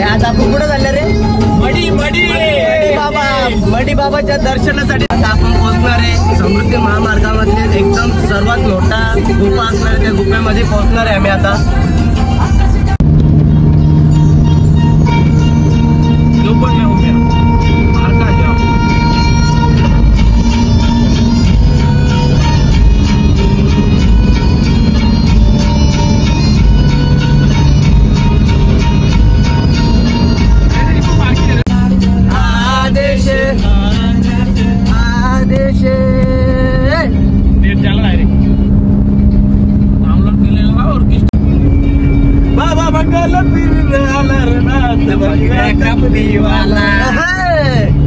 आज आपण कुठं झालं रे? मडी बाबाच्या दर्शनासाठी आता आपण पोहोचणार आहे समृद्धी महामार्गामधले एकदम सर्वात मोठा गुफा असणार त्या गुफेमध्ये पोहोचणार आहे आम्ही आता.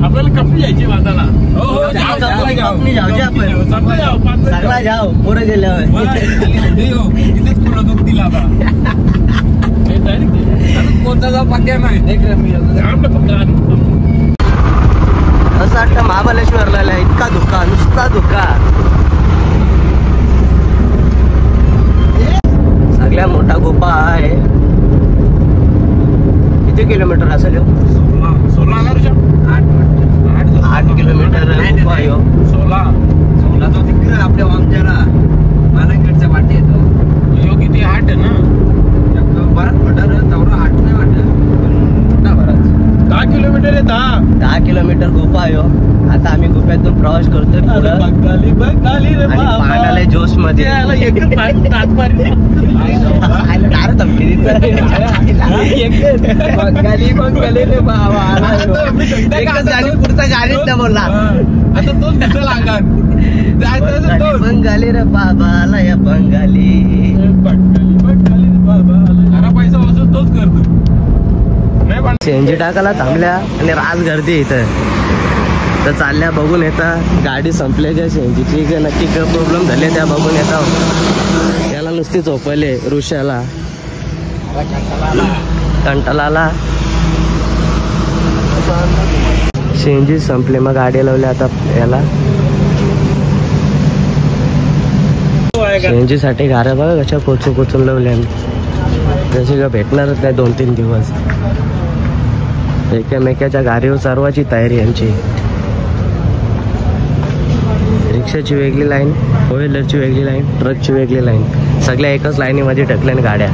आपल्याला कपडी यायची वादाला सगळा जाओ पुढे गेल्यावर इथेच कोणा दिला आता कोणता पाक्या नाही असं वाटतं महाबळेश्वरला इतका धुका नुसता धुका. सगळ्यात मोठा गुफा आहे. किती किलोमीटर असेल? 8 किलोमीटर गुफा आहे. 16 तो तिकडे आपल्या वामच्याला मालाकडच्या वाटे येतो यो किती 8 आहे ना बराच मोठा तेवढा 8 नाही वाटत मोठा बराच 10 किलोमीटर आहे. 10 किलोमीटर गुफा आहे. आता आम्ही गुफेतून प्रवास करतोय पाण्याला जोश मध्ये पुढचा गाडीच न बोलला आता तोच बंगाली रे बाबाला या बंगाली पैसा वसूल तोच करतो. सीएनजी टाकायला थांबल्या आणि राज गर्दी इथं तर चालल्या बघून येतात गाडी संपल्याच्या सीएनजीची नक्की काय प्रॉब्लेम झाले त्या बघून येतात. त्याला नुसती झोपले ऋषाला कंटाळाला सीएनजी संपले मग गाडी लावली आता याला सीएनजी साठी गाड्या बघा कशा कोचून लावल्या जसे का भेटणारच नाही 2-3 दिवस. एकामेकाच्या गाडीवर चालवायची तयारी यांची. रिक्षाची वेगळी लाईन, 4 व्हीलरची वेगळी लाईन, ट्रकची वेगळी लाईन, सगळ्या एकच लाईनीमध्ये टाकल्या गाड्या.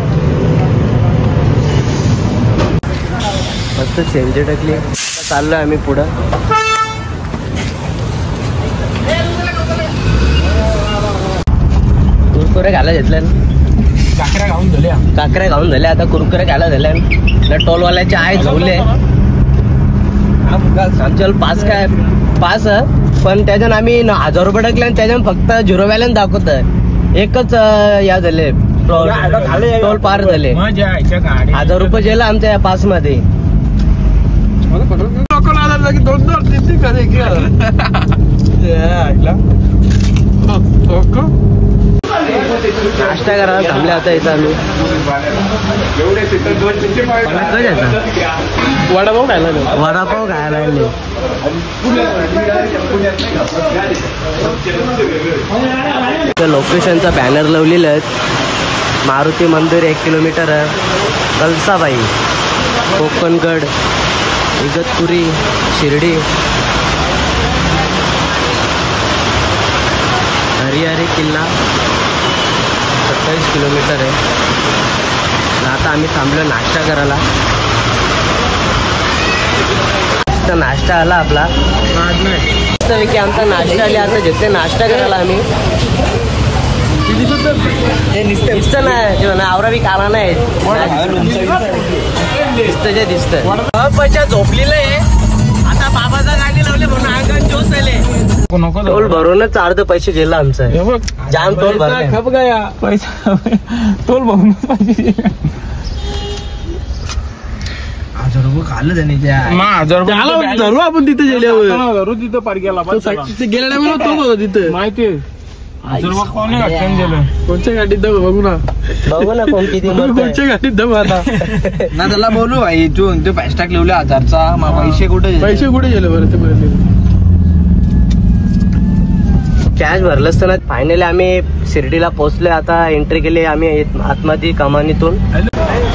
मस्त सीएनजी टाकली. चाललोय आम्ही पुढं. कुरकुरे घाला घेतल्या काकऱ्या गाऊन झाल्या आता कुरकुरे घाला झाल्या. टोलवाल्याचे आहे झोले आमच्या पास पण त्याच्यानं आम्ही 1000 रुपये टाकले आणि त्याच्यानं फक्त 0 बॅलन्स दाखवत. एकच या झाले टोल पार झाले. 1000 रुपये गेला आमच्या या पास मध्ये. नाश्ता करायला थांबले आता इथं आम्ही. वडापाव खायला लोकेशनचा बॅनर लावलेलं आहे. मारुती मंदिर 1 किलोमीटर आहे. कलसाबाई, कोकणगड, इगतपुरी, शिर्डी, हरिहरी किल्ला 27 किलोमीटर आहे. आता आम्ही थांबलो नाश्ता करायला. नाश्ता आला आपला मस्तपैकी आमचा नाश्ता आला. आता जिथे नाश्ता करायला आम्ही दिसत नाही आवरा बी काला नाही दिसत झोपलेलं आहे. आता बाबाचा गाडी लावले म्हणून अंगण जोश आले. टोल भरूनच अर्ध पैसे गेला आमचं. जाम टोल भरला पैसा टोल भरूनच पैसे 1000 रुपये खाल्लं त्याने. 1000 रुपये धरू आपण तिथे गेल्यावर तिथं पार गेला गेल्या टायमाला तो तिथं माहिती आहे. 1000 रुपये कोणी घातून गेलं कोणत्या गाडीत दम बघू ना कोणत्या गाडीत दम आता ना त्याला बोलू भाई तू ते फास्टॅग लावले 1000चा पैसे कुठे गेले बरं ते कॅश भरलं असतं ना. फायनली आम्ही शिर्डीला पोहोचलोय. आता एंट्री केली आम्ही आतमध्ये कमानीतून.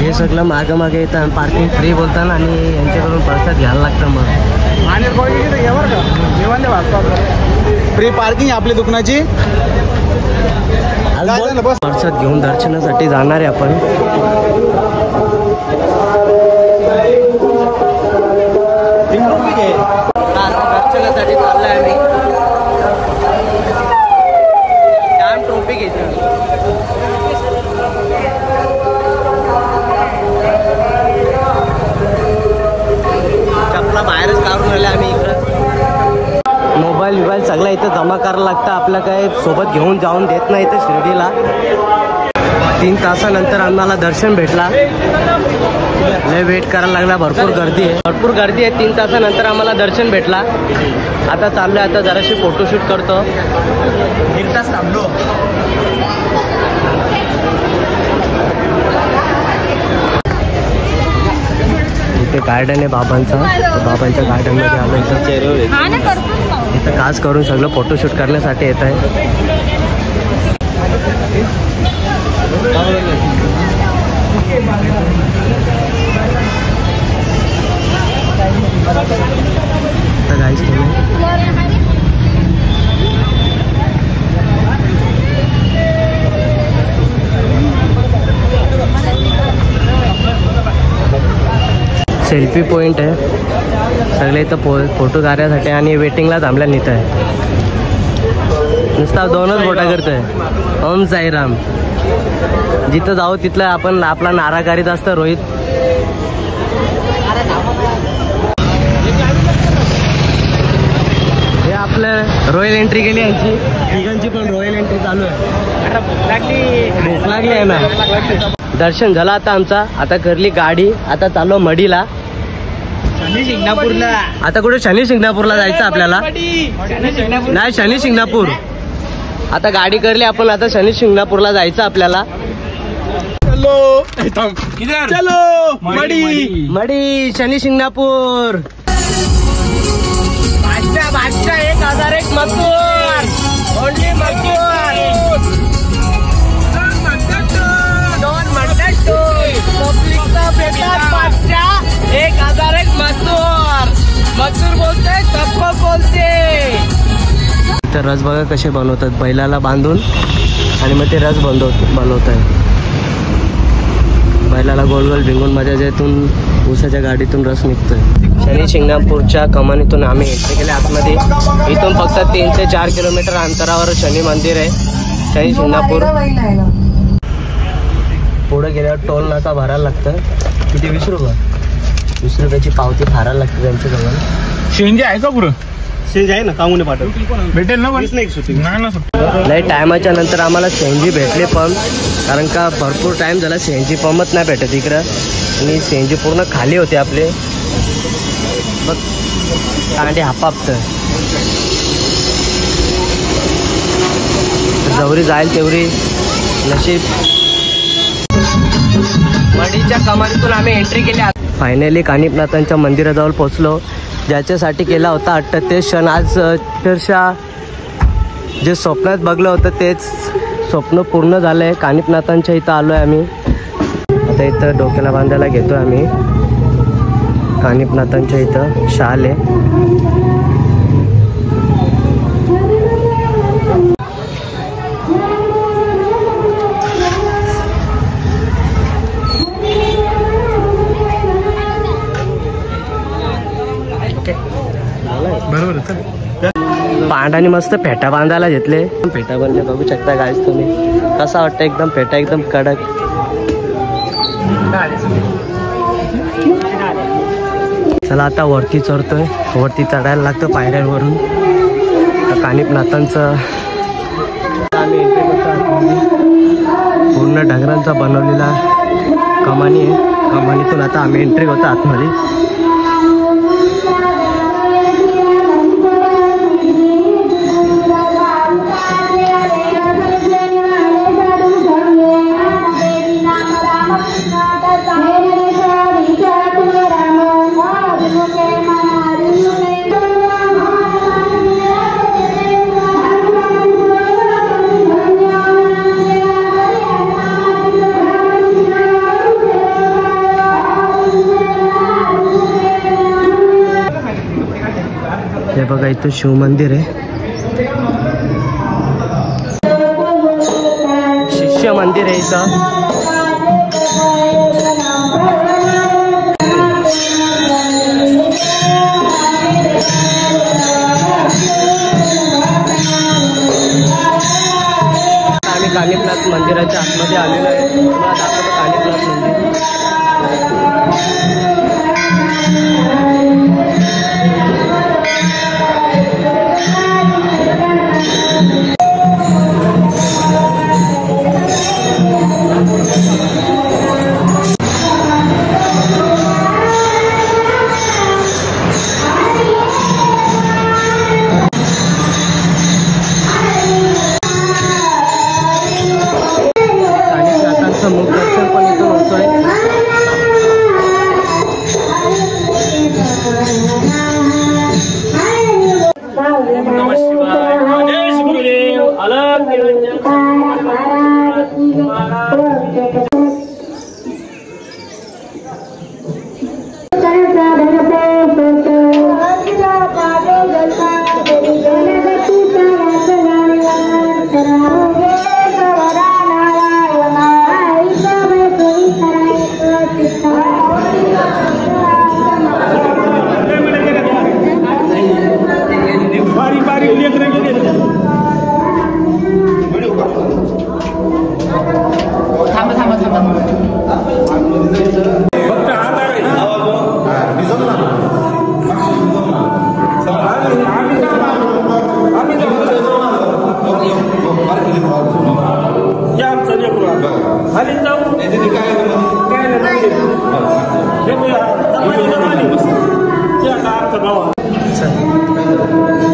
हे सगळं मागे मागे येतं. पार्किंग फ्री बोलताना आणि यांच्याकडून प्रसाद घ्यायला लागतं. मग फ्री पार्किंग आपली दुकानाची. प्रसाद घेऊन दर्शनासाठी जाणार आहे आपण. दर्शनासाठी चाललोय आम्ही. छान टोपी घेतो. चपला बाहेरच काढून आले आम्ही. इकडं मोबाईल सगळं इथं जमा करायला लागतं. आपलं काय सोबत घेऊन जाऊन देत नाही इथं शिर्डीला. 3 तासानंतर आम्हाला दर्शन भेटला. लय वेट करायला लागला. भरपूर गर्दी आहे. 3 तासानंतर आम्हाला दर्शन भेटला. आता चाललोय. आता जराशी फोटोशूट करतो. 1 तास थांबलो. इथे गार्डन आहे बाबांचा गार्डन मध्ये आलो. इथं खास करून सगळं फोटोशूट करण्यासाठी येत आहे. सेल्फी पॉइंट आहे. सगळे इथं फोटो काढण्यासाठी आणि वेटिंगला थांबल्या इथं आहे. नुसता 2च फोटा करतोय. ओम साईराम. जिथं जाऊ तिथलं आपण आपला नारा करीत असतं. रोहित हे आपलं रॉयल एंट्री केली यांची. तिघांची पण रॉयल एंट्री चालू आहे. भूक लागली आहे ना. दर्शन झालं आता आमचा. आता करली गाडी. आता चाललो मडीला. आता कुठे शनी शिंगणापूरला जायचं आपल्याला. नाही शनी शिंगणापूर. आता गाडी करली आपण. आता शनी शिंगणापूरला जायचं आपल्याला. चलो मडी शनी शिंगणापूर. बादशाह 1001 मजूर. ओनली मजूर. पब्लिकचा बेटा बादशाह 1001 मजूर बोलते. सबको बोलते. तर रस बघा कसे बनवतात. बैलाला बांधून आणि मग ते रस बनवत आहे. बैलाला गोल गोल भिंगून माझ्या ज्यातून ऊसाच्या गाडीतून रस निघतोय. शनी शिंगणापूरच्या कमानीतून आम्ही एंट्री केली आतमध्ये. इथून फक्त 3 ते 4 किलोमीटर अंतरावर शनी मंदिर आहे. शनी शिंगणापूर. पुढे गेल्यावर टोल नाका भरायला लागतं. किती 20 रुपये. 20 रुपयाची पावती फारायला लागते त्यांच्याजवळ. शेंजी आहे का पुरं. शेंज आहे ना. कामून पाठव भेटेल ना. लय टायमाच्या नंतर आम्हाला सीएनजी भेटले पंप. कारण का भरपूर टाइम झाला सीएनजी पंपच नाही भेटत इकडं. आणि सीएनजी पूर्ण खाली होते आपले. बघ कांडे हापापत. जवरी जाईल तेवढी नशीब. मडीच्या कमानीतून आम्ही एंट्री केली. फायनली कानिपनाथांच्या मंदिराजवळ पोहोचलो. ज्याच्यासाठी केला होता अट्टते क्षण आज अक्षरशः जे स्वप्नात बघलं होतं तेच स्वप्न पूर्ण झालं आहे. कानिपनाथांच्या इथं आलो आहे आम्ही. आता इथं डोक्याला बांधायला घेतो आम्ही. कानिपनाथांच्या इथं शाल आहे. पांडाने मस्त फेटा बांधायला घेतले. फेटा बांधले बघू शकता गाईस तुम्ही. कसा वाटतं एकदम फेटा एकदम कडक. चला आता वरती चढतोय. वरती चढायला लागतं पायऱ्यांवरून. कानिपनाथांचं आम्ही एंट्री करतो. पूर्ण डगरांचा बनवलेला कमानी आहे. कमानीतून आता आम्ही एंट्री करतो आतमध्ये. बघा इथं शिव मंदिर आहे, शिष्य मंदिर आहे इथं. आम्ही कानिफनाथ मंदिराच्या आतमध्ये आलेलो आहे. तुम्हाला दाखवतो कानिफनाथ मंदिर. मुख दर्शन पण इथून होतोय. नमः शिवाय. आदेश गुरुदेव. अलग निरंजन.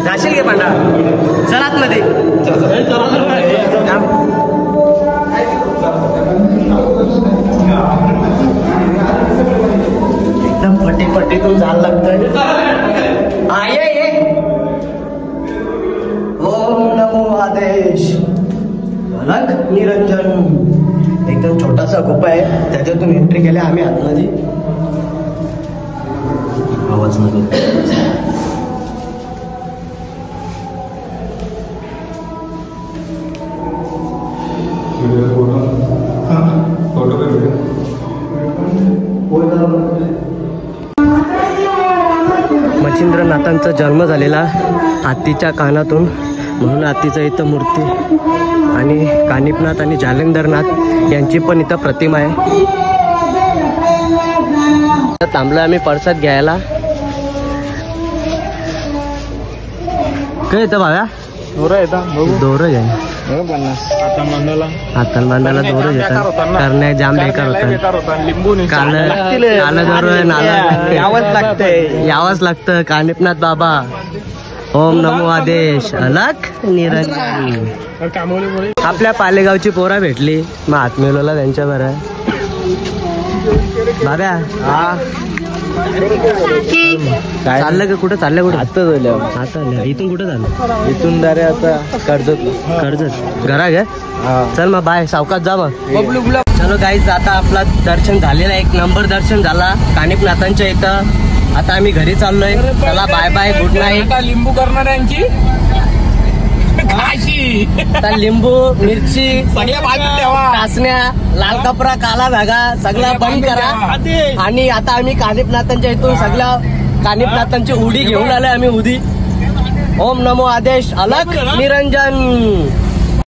जाशील घे पांडा. चल आतमध्ये. एकदम पट्टीतून जायला लागतंय. ओम नमो आदेश अलग निरंजन. एकदम छोटासा गुफा आहे, त्याच्यातून एंट्री केली आम्ही आतमध्ये. आवाज नको. मच्छिंद्रनाथांचा जन्म झालेला हत्तीच्या कानातून, म्हणून हत्तीचं इथं मूर्ती. आणि कानिफनाथ आणि जालंधरनाथ यांची पण इथं प्रतिमा आहे. थांबलो आम्ही प्रसाद घ्यायला. काय येतं बघा दोर घ्या. हातान बांधायला दोर घेतात. करण्या जाम बेकार होता. यावंच लागतं. कानिफनाथ बाबा. ओम नमो आदेश अलग निरंजन. आपल्या पालेगावची पोरा भेटली, मग हात मिळवला त्यांच्या बरं. बाब्या काय चाललं का? कुठं चाललं? कुठं आता झालं. आता इथून कुठं झालं? इथून दारे आता कर्जत घरा घ्या. चल मग बाय. सावकाश जा मग. चलो गाईज, आता आपला दर्शन झालेला. एक नंबर दर्शन झाला कानिफनाथांच्या इथं. आता आम्ही घरी चाललोय. चला बाय बाय, गुड नाईट. लिंबू करणाऱ्यांची लिंबू मिरची सगळ्या टाचण्या, लाल कपडा, काला धागा सगळं बंद करा. आणि आता आम्ही कानिफनाथांच्या इथून सगळ्या कानिफनाथांची उडी घेऊन आलोय आम्ही. उदी. ओम नमो आदेश अलग निरंजन.